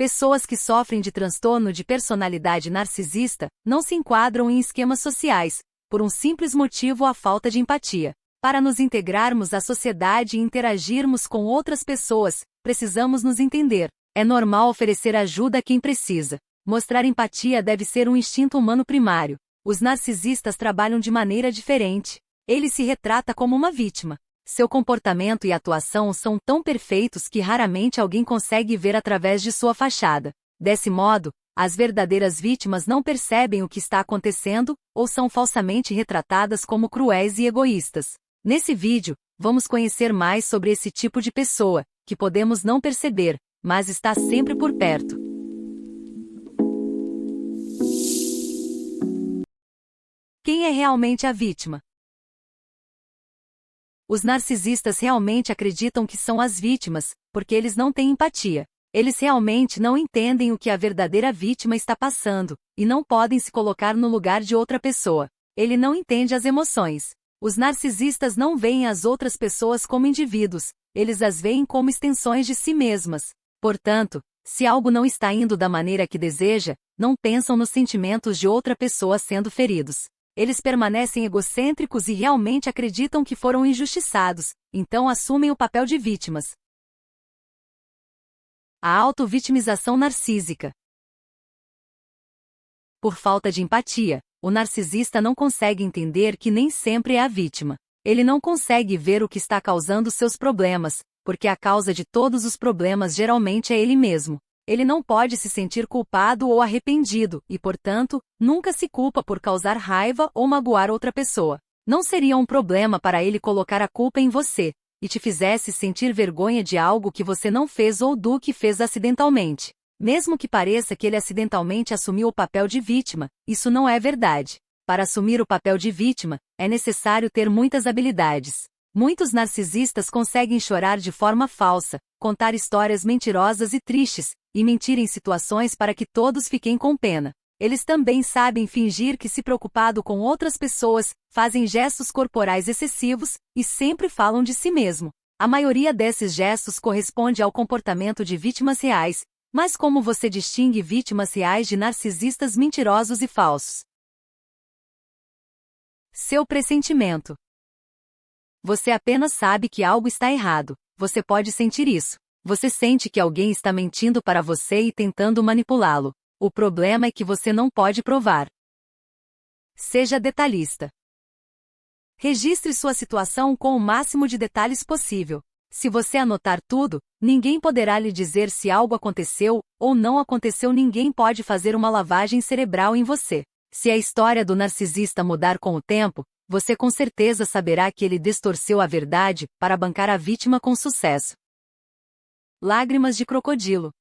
Pessoas que sofrem de transtorno de personalidade narcisista não se enquadram em esquemas sociais, por um simples motivo: a falta de empatia. Para nos integrarmos à sociedade e interagirmos com outras pessoas, precisamos nos entender. É normal oferecer ajuda a quem precisa. Mostrar empatia deve ser um instinto humano primário. Os narcisistas trabalham de maneira diferente. Ele se retrata como uma vítima. Seu comportamento e atuação são tão perfeitos que raramente alguém consegue ver através de sua fachada. Desse modo, as verdadeiras vítimas não percebem o que está acontecendo ou são falsamente retratadas como cruéis e egoístas. Nesse vídeo, vamos conhecer mais sobre esse tipo de pessoa, que podemos não perceber, mas está sempre por perto. Quem é realmente a vítima? Os narcisistas realmente acreditam que são as vítimas, porque eles não têm empatia. Eles realmente não entendem o que a verdadeira vítima está passando, e não podem se colocar no lugar de outra pessoa. Ele não entende as emoções. Os narcisistas não veem as outras pessoas como indivíduos, eles as veem como extensões de si mesmas. Portanto, se algo não está indo da maneira que deseja, não pensam nos sentimentos de outra pessoa sendo feridos. Eles permanecem egocêntricos e realmente acreditam que foram injustiçados, então assumem o papel de vítimas. A auto-vitimização narcísica. Por falta de empatia, o narcisista não consegue entender que nem sempre é a vítima. Ele não consegue ver o que está causando seus problemas, porque a causa de todos os problemas geralmente é ele mesmo. Ele não pode se sentir culpado ou arrependido, e, portanto, nunca se culpa por causar raiva ou magoar outra pessoa. Não seria um problema para ele colocar a culpa em você, e te fizesse sentir vergonha de algo que você não fez ou do que fez acidentalmente. Mesmo que pareça que ele acidentalmente assumiu o papel de vítima, isso não é verdade. Para assumir o papel de vítima, é necessário ter muitas habilidades. Muitos narcisistas conseguem chorar de forma falsa, contar histórias mentirosas e tristes, e mentir em situações para que todos fiquem com pena. Eles também sabem fingir que se preocupado com outras pessoas, fazem gestos corporais excessivos, e sempre falam de si mesmo. A maioria desses gestos corresponde ao comportamento de vítimas reais, mas como você distingue vítimas reais de narcisistas mentirosos e falsos? Seu pressentimento. Você apenas sabe que algo está errado. Você pode sentir isso. Você sente que alguém está mentindo para você e tentando manipulá-lo. O problema é que você não pode provar. Seja detalhista. Registre sua situação com o máximo de detalhes possível. Se você anotar tudo, ninguém poderá lhe dizer se algo aconteceu ou não aconteceu. Ninguém pode fazer uma lavagem cerebral em você. Se a história do narcisista mudar com o tempo, você com certeza saberá que ele distorceu a verdade para bancar a vítima com sucesso. Lágrimas de crocodilo.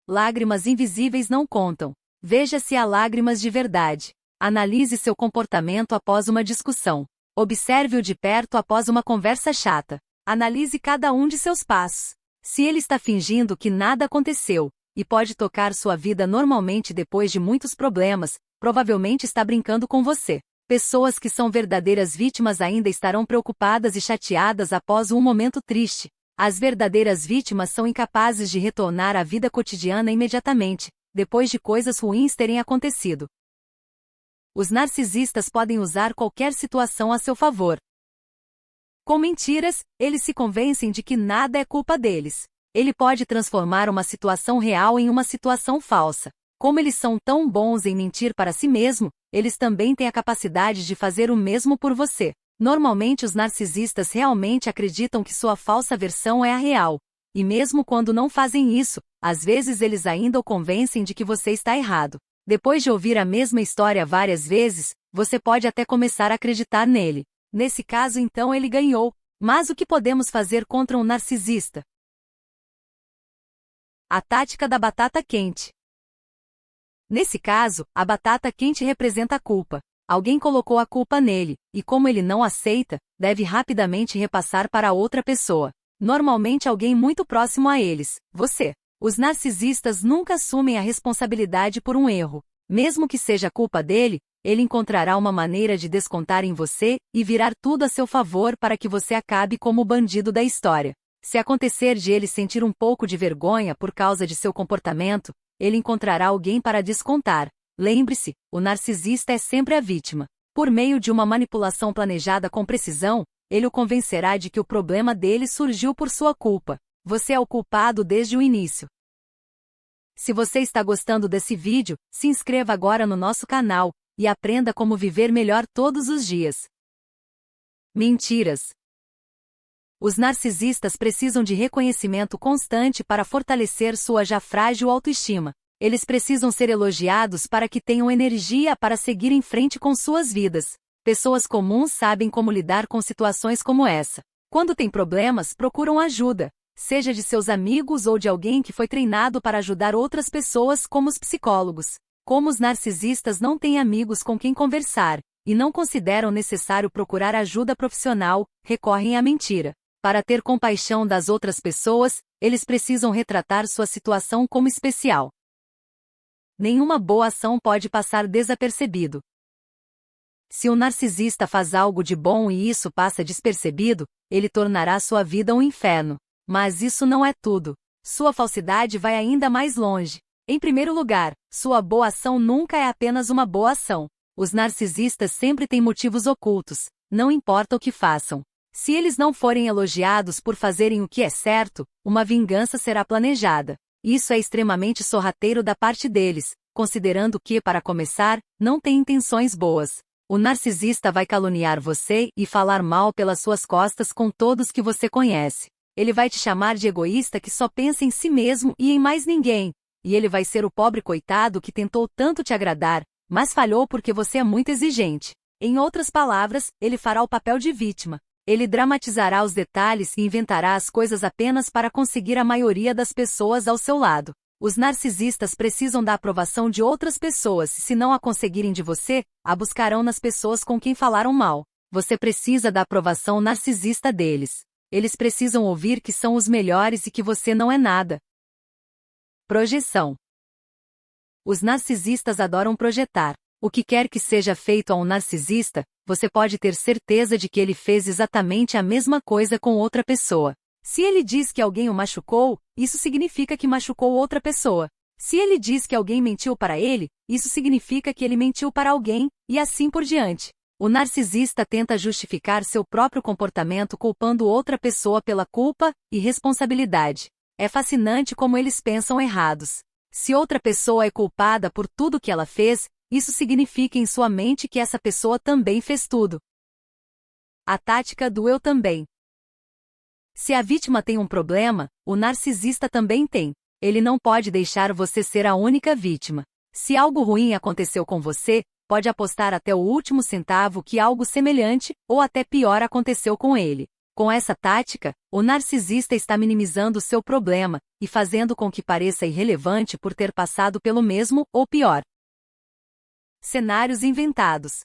Lágrimas invisíveis não contam. Veja se há lágrimas de verdade. Analise seu comportamento após uma discussão. Observe-o de perto após uma conversa chata. Analise cada um de seus passos. Se ele está fingindo que nada aconteceu, e pode tocar sua vida normalmente depois de muitos problemas, provavelmente está brincando com você. Pessoas que são verdadeiras vítimas ainda estarão preocupadas e chateadas após um momento triste. As verdadeiras vítimas são incapazes de retornar à vida cotidiana imediatamente, depois de coisas ruins terem acontecido. Os narcisistas podem usar qualquer situação a seu favor. Com mentiras, eles se convencem de que nada é culpa deles. Ele pode transformar uma situação real em uma situação falsa. Como eles são tão bons em mentir para si mesmo, eles também têm a capacidade de fazer o mesmo por você. Normalmente os narcisistas realmente acreditam que sua falsa versão é a real. E mesmo quando não fazem isso, às vezes eles ainda o convencem de que você está errado. Depois de ouvir a mesma história várias vezes, você pode até começar a acreditar nele. Nesse caso então ele ganhou. Mas o que podemos fazer contra um narcisista? A tática da batata quente. Nesse caso, a batata quente representa a culpa. Alguém colocou a culpa nele, e como ele não aceita, deve rapidamente repassar para outra pessoa. Normalmente alguém muito próximo a eles, você. Os narcisistas nunca assumem a responsabilidade por um erro. Mesmo que seja culpa dele, ele encontrará uma maneira de descontar em você e virar tudo a seu favor para que você acabe como o bandido da história. Se acontecer de ele sentir um pouco de vergonha por causa de seu comportamento, ele encontrará alguém para descontar. Lembre-se, o narcisista é sempre a vítima. Por meio de uma manipulação planejada com precisão, ele o convencerá de que o problema dele surgiu por sua culpa. Você é o culpado desde o início. Se você está gostando desse vídeo, se inscreva agora no nosso canal e aprenda como viver melhor todos os dias. Mentiras. Os narcisistas precisam de reconhecimento constante para fortalecer sua já frágil autoestima. Eles precisam ser elogiados para que tenham energia para seguir em frente com suas vidas. Pessoas comuns sabem como lidar com situações como essa. Quando têm problemas, procuram ajuda, seja de seus amigos ou de alguém que foi treinado para ajudar outras pessoas, como os psicólogos. Como os narcisistas não têm amigos com quem conversar, e não consideram necessário procurar ajuda profissional, recorrem à mentira. Para ter compaixão das outras pessoas, eles precisam retratar sua situação como especial. Nenhuma boa ação pode passar desapercebido. Se um narcisista faz algo de bom e isso passa despercebido, ele tornará sua vida um inferno. Mas isso não é tudo. Sua falsidade vai ainda mais longe. Em primeiro lugar, sua boa ação nunca é apenas uma boa ação. Os narcisistas sempre têm motivos ocultos, não importa o que façam. Se eles não forem elogiados por fazerem o que é certo, uma vingança será planejada. Isso é extremamente sorrateiro da parte deles, considerando que, para começar, não têm intenções boas. O narcisista vai caluniar você e falar mal pelas suas costas com todos que você conhece. Ele vai te chamar de egoísta que só pensa em si mesmo e em mais ninguém. E ele vai ser o pobre coitado que tentou tanto te agradar, mas falhou porque você é muito exigente. Em outras palavras, ele fará o papel de vítima. Ele dramatizará os detalhes e inventará as coisas apenas para conseguir a maioria das pessoas ao seu lado. Os narcisistas precisam da aprovação de outras pessoas e se não a conseguirem de você, a buscarão nas pessoas com quem falaram mal. Você precisa da aprovação narcisista deles. Eles precisam ouvir que são os melhores e que você não é nada. Projeção. Os narcisistas adoram projetar. O que quer que seja feito a um narcisista, você pode ter certeza de que ele fez exatamente a mesma coisa com outra pessoa. Se ele diz que alguém o machucou, isso significa que machucou outra pessoa. Se ele diz que alguém mentiu para ele, isso significa que ele mentiu para alguém, e assim por diante. O narcisista tenta justificar seu próprio comportamento culpando outra pessoa pela culpa e responsabilidade. É fascinante como eles pensam errados. Se outra pessoa é culpada por tudo que ela fez, isso significa em sua mente que essa pessoa também fez tudo. A tática do eu também. Se a vítima tem um problema, o narcisista também tem. Ele não pode deixar você ser a única vítima. Se algo ruim aconteceu com você, pode apostar até o último centavo que algo semelhante, ou até pior aconteceu com ele. Com essa tática, o narcisista está minimizando seu problema, e fazendo com que pareça irrelevante por ter passado pelo mesmo, ou pior. Cenários inventados.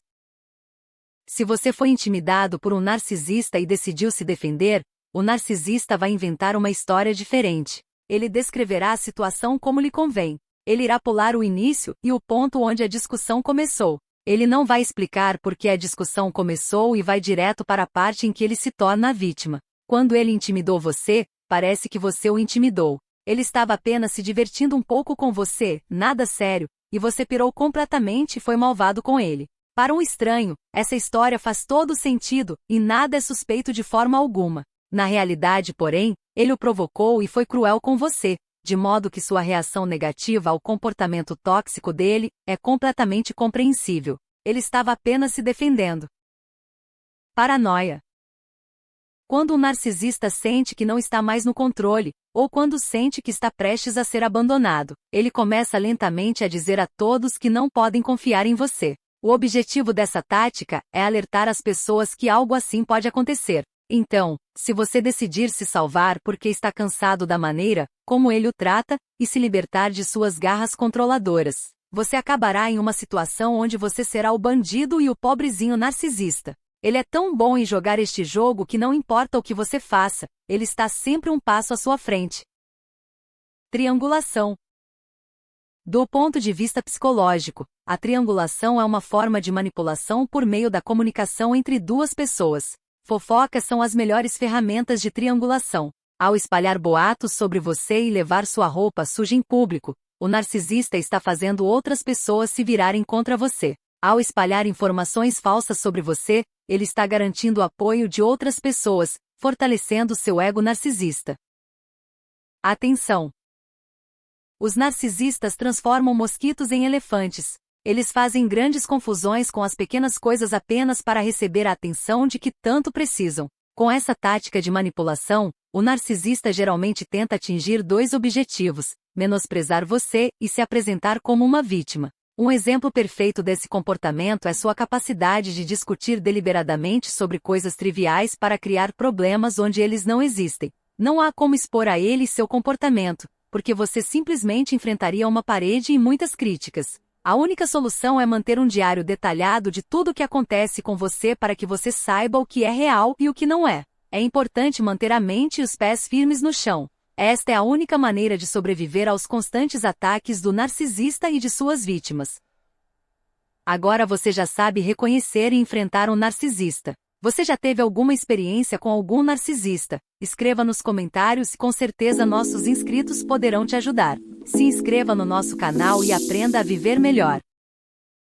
Se você foi intimidado por um narcisista e decidiu se defender, o narcisista vai inventar uma história diferente. Ele descreverá a situação como lhe convém. Ele irá pular o início e o ponto onde a discussão começou. Ele não vai explicar por que a discussão começou e vai direto para a parte em que ele se torna a vítima. Quando ele intimidou você, parece que você o intimidou. Ele estava apenas se divertindo um pouco com você, nada sério, e você pirou completamente e foi malvado com ele. Para um estranho, essa história faz todo sentido, e nada é suspeito de forma alguma. Na realidade, porém, ele o provocou e foi cruel com você, de modo que sua reação negativa ao comportamento tóxico dele é completamente compreensível. Ele estava apenas se defendendo. Paranoia. Quando um narcisista sente que não está mais no controle, ou quando sente que está prestes a ser abandonado, ele começa lentamente a dizer a todos que não podem confiar em você. O objetivo dessa tática é alertar as pessoas que algo assim pode acontecer. Então, se você decidir se salvar porque está cansado da maneira como ele o trata, e se libertar de suas garras controladoras, você acabará em uma situação onde você será o bandido e o pobrezinho narcisista. Ele é tão bom em jogar este jogo que não importa o que você faça, ele está sempre um passo à sua frente. Triangulação. Do ponto de vista psicológico, a triangulação é uma forma de manipulação por meio da comunicação entre duas pessoas. Fofocas são as melhores ferramentas de triangulação. Ao espalhar boatos sobre você e levar sua roupa suja em público, o narcisista está fazendo outras pessoas se virarem contra você. Ao espalhar informações falsas sobre você, ele está garantindo o apoio de outras pessoas, fortalecendo seu ego narcisista. Atenção! Os narcisistas transformam mosquitos em elefantes. Eles fazem grandes confusões com as pequenas coisas apenas para receber a atenção de que tanto precisam. Com essa tática de manipulação, o narcisista geralmente tenta atingir dois objetivos: menosprezar você e se apresentar como uma vítima. Um exemplo perfeito desse comportamento é sua capacidade de discutir deliberadamente sobre coisas triviais para criar problemas onde eles não existem. Não há como expor a ele seu comportamento, porque você simplesmente enfrentaria uma parede e muitas críticas. A única solução é manter um diário detalhado de tudo o que acontece com você para que você saiba o que é real e o que não é. É importante manter a mente e os pés firmes no chão. Esta é a única maneira de sobreviver aos constantes ataques do narcisista e de suas vítimas. Agora você já sabe reconhecer e enfrentar um narcisista. Você já teve alguma experiência com algum narcisista? Escreva nos comentários e com certeza nossos inscritos poderão te ajudar. Se inscreva no nosso canal e aprenda a viver melhor.